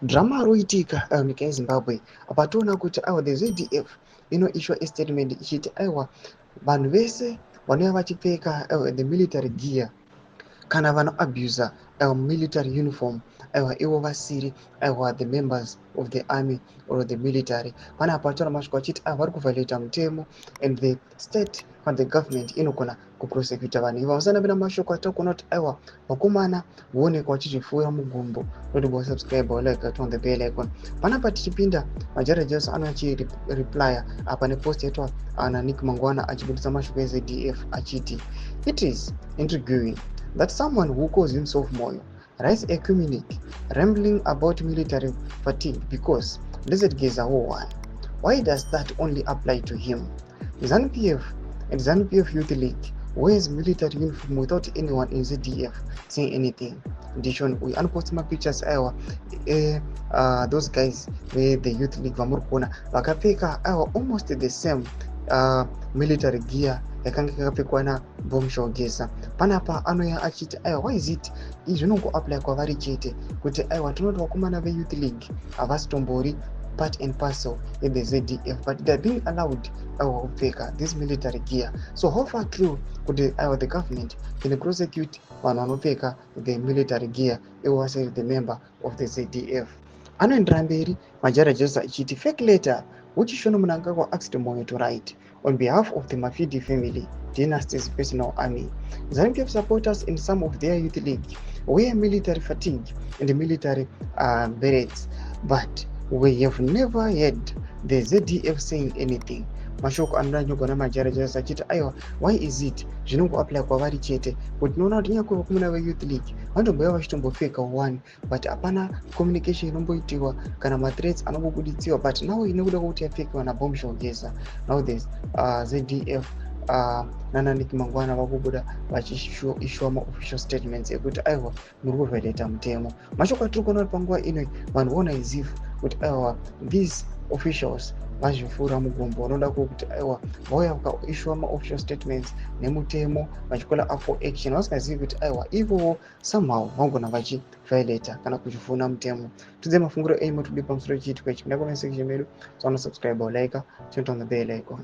Drama roitika nyika yeZimbabwe apatoona kuti the ZDF inoiswa statement ichiti vanhu vese vanouya vachipfeka the military gear kana vanoabusa military uniform ivo vasiri the members of the army or the military panapa patora masvika vachiti vari kuvhaileta mutemo and the state and the government inogona kuprosecuta vanhu iva vasanavira mashoko atakuona kuti vakomana voonekwa vachizvipfuura mugumbo noti subscribe like on the bell icon panapa tichipinda majara jesu anoachireplya apa nepost yaitwa naNick Mangwana achibudisa mashoko eZDF achiti it is intriguing that someone who calls himself Moyo writes a communique rambling about military fatigue because March Geza Demos. Why does that only apply to him? ZDF and ZDF Youth League wears military uniform without anyone in ZDF saying anything. Addition, we unpost my pictures those guys with the Youth League vamurikuona vakapfeka almost the same military gear yakanga yakapfekwa naBomshell Geza. Panapa anoya achiti why is it zvinongoapply kwavari chete kuti tinoti vakomana veYouth League havasitombori part and parcel in the ZDF, but they're being allowed kupfeka this military gear. So how far true could the government can prosecute vanhu vanopfeka the military gear was the member of the ZDF? Anoendera mberi majara jesu achiti fake letter which Shono Mnangagwa asked Moyo to write on behalf of the Mafidi family dynasty's personal army. ZDF supporters in some of their youth league wear military fatigue and military berets, but we have never heard the ZDF saying anything. Mashoko anonyogona majara jesu achiti why is it zvinongoapply kwavari chete kuti tinoona kuti nyangwe vakomana veYouth League vantomboya vachitombopfeka one but hapana communication inomboitiwa kana mathreats anombobuditsiwa, but now inokuda kuti yapfekiwa naBomshell Geza. Now there's ZDF naNick Mangwana vakubuda vachishowa maofficial statements ekuti muri kuvhaileta mutemo. Mashoko atiri kuona panguva ino vanhu voona as if kuti these officials vazvipfuura mugombo vanoda kuti vauya vakaishuwa maofficial statements nemutemo vachikola for action vasingazivi kuti ivowo somehow vangona vachivhaileta kana kuchifuna mutemo. Tudze mafunguro enyu matudi pamusoro chiitwa ichi. Ndakomesa section medu, so subscribe or like, turn on the bell icon.